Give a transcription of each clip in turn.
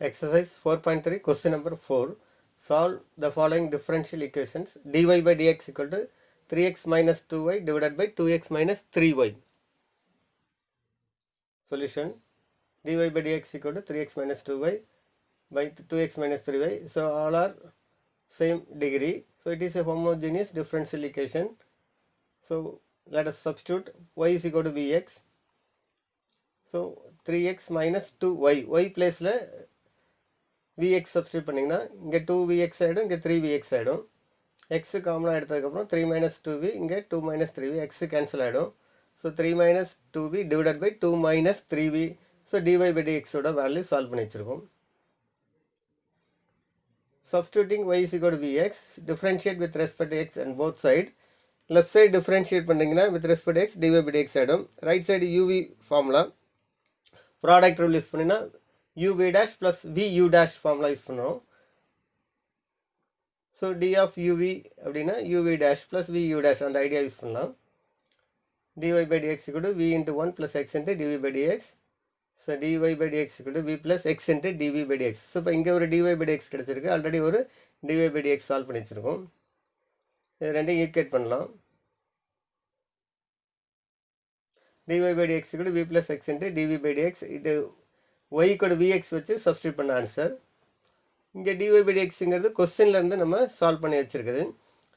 Exercise 4.3, question number 4. Solve the following differential equations. dy by dx equal to 3x minus 2y divided by 2x minus 3y. Solution. dy by dx equal to 3x minus 2y by 2x minus 3y. So all are same degree. So it is a homogeneous differential equation. So let us substitute y is equal to vx. So 3x minus 2y. y place la vx substitute பண்ணிங்கன்னா இங்கே 2vx ஆகிடும், இங்கே 3vx ஆகிடும். x காமனாக எடுத்ததுக்கப்புறம் 3 minus 2v, இங்கே 2 minus 3v, x cancel ஆகிடும். So 3 minus 2v divided by 2 minus 3v. So dy by dx ஓட வேல்யூ சால்வ் பண்ணி வச்சுருக்கோம். Substituting y is equal to vx, differentiate with respect to x and both side. Left side differentiate பண்ணிங்கன்னா with respect to x dy by dx ஆகிடும். Right side uv formula. Product rule use பண்ணினா uv dash plus vu dash formula use பண்ணுறோம். So d of uv அப்படின்னா uv dash plus vu dash அந்த idea use பண்ணலாம். dy by dx equal to v into 1 plus x into dv by dx. So dy by dx equal to v plus x into dv by dx. So இப்போ இங்கே ஒரு dy by dx கிடச்சிருக்கு, already ஒரு dy by dx solve பண்ணி வச்சுருக்கோம். இது ரெண்டையும் equate பண்ணலாம். dy by dx equal to v plus x into dv by dx. இது y கூட vx வச்சு சப்ஸ்டியூட் பண்ண ஆன்சர். இங்கே dy by dxங்கிறது கொஸ்டின்லேருந்து நம்ம சால்வ் பண்ணி வச்சுருக்குது.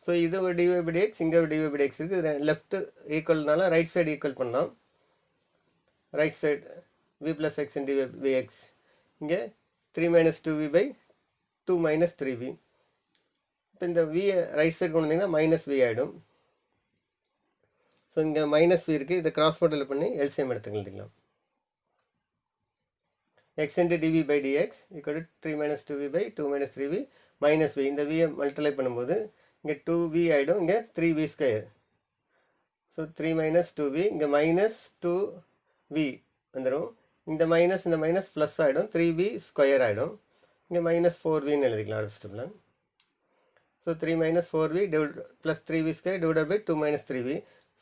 ஸோ இது ஒரு dy by dx, இங்கே ஒரு dy by dx இருக்குது. லெஃப்ட் ஈக்குவல்னால ரைட் சைடு ஈக்குவல் பண்ணலாம். Right side v plus x in dy by x. இங்கே 3 minus 2v by 2 minus 3v. இப்போ இந்த v ரைட் சைடு கொண்டு வந்தீங்கன்னா மைனஸ் v ஆகிடும். ஸோ இங்கே மைனஸ் v இருக்குது, இதை கிராஸ் மல்டிப்ளை பண்ணி எல்சிஎம் எடுத்துக்கலாம். x into dv by dx equal to 3 minus 2v by 2 minus 3v minus v. இந்த v மல்டிப்ளை பண்ணும்போது இங்கே 2v ஆகிடும், இங்கே 3v square. So 3 minus 2v, இங்கே மைனஸ் 2v வந்துடும். இந்த மைனஸ் ப்ளஸ் ஆகிடும், 3v ஸ்கொயர் ஆகிடும். இங்கே மைனஸ் 4vன்னு எழுதிக்கலாம் அடுத்த ஸ்டெப்பில். So 3 minus 4v plus 3v square divided by 2 minus 3v.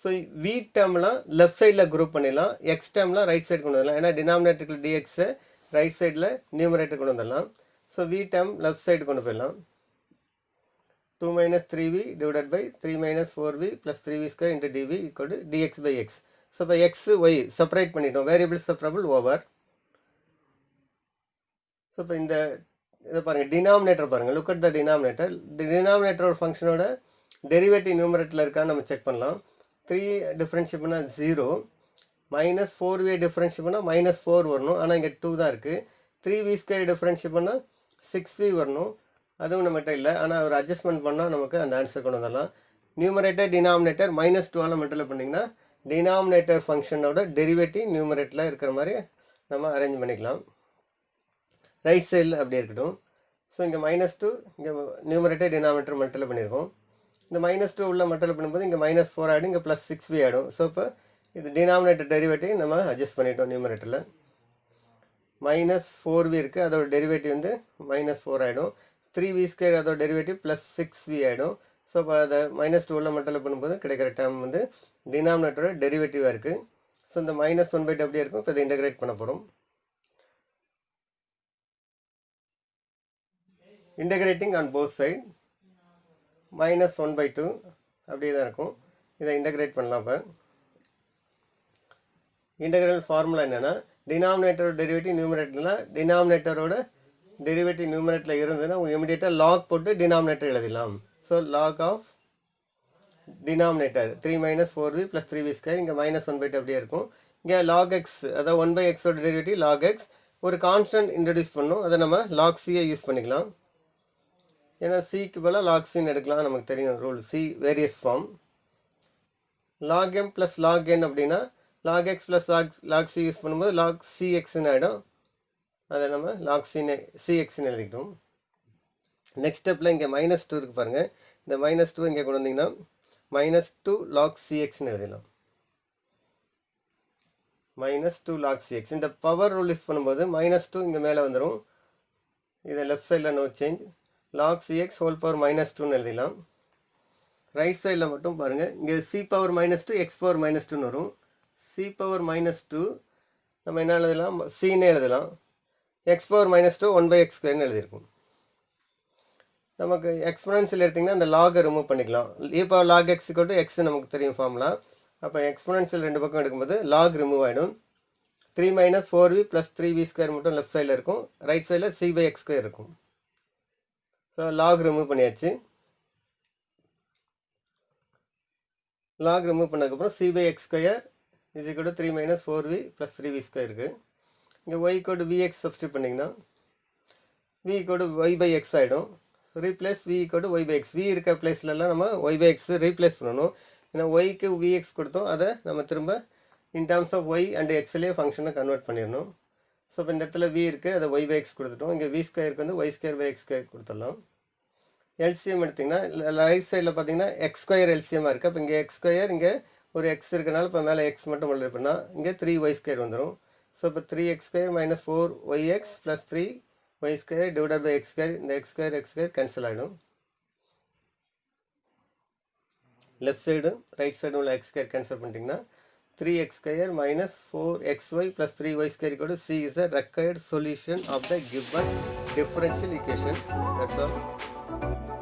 So v டேர்ம்லாம் லெஃப்ட் சைடில் குரூப் பண்ணிடலாம், எக்ஸ் டேர்ம்லாம் ரைட் சைடு கொண்டு வரலாம். ஏன்னா டினாமினேட்டருக்கு dxஐ ரைட் சைடில் நியூமரேட்டர் கொண்டு வந்துடலாம். So v term left side கொண்டு போயிடலாம். 2 minus 3v divided by 3 minus 4v plus 3v square into dv equal to dx by x. So இப்போ x y செப்பரேட் பண்ணிட்டோம், வேரியபிள் செப்பரபிள் ஓவர். ஸோ இப்போ இந்த இதை பாருங்கள், டினாமினேட்டர் பாருங்கள், லுக் அட் த டினாமினேட்டர். டினாமினேட்டரோட ஃபங்க்ஷனோட டெரிவேட்டிவ் நியூமரேட்டரில் இருக்கான்னு நம்ம செக் பண்ணலாம். 3 டிஃப்ரென்ஷியேட் பண்ணால் 0, மைனஸ் 4v டிஃப்ரென்ஷியேட் பண்ணால் மைனஸ் 4 வரணும், ஆனால் இங்கே 2 தான் இருக்குது. 3v ஸ்கொயர் டிஃப்ரென்ஷியேட் பண்ணால் 6v வரணும், அதுவும் நம்மகிட்ட இல்லை. ஆனால் ஒரு அட்ஜஸ்ட்மெண்ட் பண்ணால் நமக்கு அந்த ஆன்சர் கொண்டு வந்துடலாம். நியூமரேட்டர் டினாமினேட்டர் மைனஸ் 2ஆல் மல்டிப்ளை பண்ணிங்கன்னா டினாமினேட்டர் ஃபங்க்ஷனோட டெரிவேட்டிவ் நியூமரேட்டரில் இருக்கிற மாதிரி நம்ம அரேஞ்ச் பண்ணிக்கலாம். ரைட் சைடில் அப்படி இருக்கட்டும். ஸோ இங்கே -2, இங்கே நியூமரேட்டர் டினாமினேட்டர் மல்டிப்ளை பண்ணியிருக்கோம். இந்த -2 உள்ள மல்டிப்ளை பண்ணும்போது இங்கே -4 ஆகிடும், இங்கே ப்ளஸ் 6v ஆகிடும். ஸோ இப்போ இது டினாமினேட்டர் டெரிவேட்டிவ் நம்ம அட்ஜஸ்ட் பண்ணிட்டோம். நியூமரேட்டரில் -4v இருக்குது, அதோட டெரிவேட்டிவ் வந்து -4 ஆகிடும். 3v ஸ்கொயர் அதோட டெரிவேட்டிவ் ப்ளஸ் 6v ஆகிடும். ஸோ இப்போ அதை -2 உள்ள மல்டிப்ளை பண்ணும்போது கிடைக்கிற டேர்ம் வந்து டினாமினேட்டரோட டெரிவேட்டிவாக இருக்குது. ஸோ இந்த -1/2 அப்படியே இருக்கும். இப்போ இதை இன்டகிரேட் பண்ண போகிறோம். இன்டகிரேட்டிங் ஆன் போத் சைட் -1/2 அப்படியே தான் இருக்கும். இதை இன்டகிரேட் பண்ணலாம். இப்போ இன்டகிரல் ஃபார்முலா என்னென்னா, டினாமினேட்டரோட டெரிவேட்டிவ் நியூமரேட்டரில் டினாமினேட்டரோட டெரிவேட்டிவ் நியூமரேட்டரில் இருந்ததுன்னா இமீடியட்டாக லாக் போட்டு டினாமினேட்டர் எழுதிடலாம். So log of denominator 3 minus 4v plus 3v square, இங்கே -1/2 அப்படியே இருக்கும். இங்கே லாக் எக்ஸ், அதாவது 1/xோட டெரிவேட்டிவ் லாக் எக்ஸ். ஒரு கான்ஸ்டன்ட் இன்ட்ரடியூஸ் பண்ணணும், அதை நம்ம லாக் சியை யூஸ் பண்ணிக்கலாம். ஏன்னா சிக்கு பதிலாக லாக் சின்னு எடுக்கலாம், நமக்கு தெரியும் rule. C various form. Log M plus log N அப்படின்னா log x plus log C use பண்ணும்போது லாக் சிஎக்ஸ்ன்னு ஆகிடும். அதை நம்ம லாக் சிஎக்ஸ்ன்னு எழுதிக்கிட்டோம். நெக்ஸ்ட் ஸ்டெப்பில் இங்கே -2 இருக்குது பாருங்கள். இந்த -2 இங்கே கொண்டு வந்தீங்கன்னா -2 log cxன்னு எழுதலாம். -2 log cx. இந்த பவர் ரூல் யூஸ் பண்ணும்போது -2 இங்கே மேலே வந்துடும். இதை லெஃப்ட் சைடில் no change. log cx whole power -2ன்னு எழுதிடலாம். ரைட் சைடில் மட்டும் பாருங்கள், இங்கே c பவர் -2 x பவர் -2ன்னு வரும். c பவர் -2 நம்ம என்ன எழுதலாம், cன்னு எழுதலாம். x power minus 2 1 by x ஸ்கொயர்னு எழுதியிருக்கும். நமக்கு எக்ஸ்பொனன்ஷியல் எடுத்திங்கன்னா அந்த லாகை ரிமூவ் பண்ணிக்கலாம். e power log x equal to x நமக்கு தெரியும் ஃபார்முலா. அப்போ எக்ஸ்பொனன்ஷியல் ரெண்டு பக்கம் எடுக்கும்போது லாக் ரிமூவ் ஆகிடும். 3 minus 4v plus 3v square மட்டும் லெஃப்ட் சைடில் இருக்கும். ரைட் சைடில் c பை எக்ஸ் ஸ்கொயர் இருக்கும். ஸோ லாக் ரிமூவ் பண்ணியாச்சு. லாக் ரிமூவ் பண்ணதுக்கப்புறம் c by x square is equal to 3 minus 4v plus 3v square இருக்குது. இங்கே y equal to vx substitute பண்ணிங்கன்னா v equal to y by x ஆகிடும். Replace v equal to y by x. v இருக்க பிளேஸ்லலாம் நம்ம y by X replace பண்ணணும். ஏன்னா ஒய்க்கு vx கொடுத்தோம், அதை நம்ம திரும்ப in terms of y and எக்ஸ்லேயே ஃபங்க்ஷனை கன்வெர்ட் பண்ணிடணும். ஸோ இப்போ இந்த இடத்துல v இருக்குது, அதை y பை எக்ஸ் கொடுத்துட்டோம். இங்கே v ஸ்கொயருக்கு வந்து y square by x square கொடுத்துடலாம். எல்சிஎம் எடுத்திங்கன்னா ரைட் சைடில் பார்த்தீங்கன்னா எக்ஸ் ஸ்கொயர் எல்சிஎம்மாக இருக்குது. அப்போ இங்கே எக்ஸ் ஸ்கொயர், இங்கே ஒரு எக்ஸ் இருக்கனால இப்போ மேலே எக்ஸ் மட்டும் மல்டிப்ளை பண்ணால் இங்கே 3y ஸ்கொயர் வந்துடும். ஸோ இப்போ 3x square minus 4yx plus 3y square divided by x square. இந்த எக்ஸ் ஸ்கொயர் கேன்சல் ஆகிடும். லெஃப்ட் சைடு ரைட் சைடு உள்ள எக்ஸ் ஸ்கொயர் கேன்சல் பண்ணிட்டீங்கன்னா 3x square minus 4xy plus 3y square equal to C is the required solution of the given differential equation. That's all.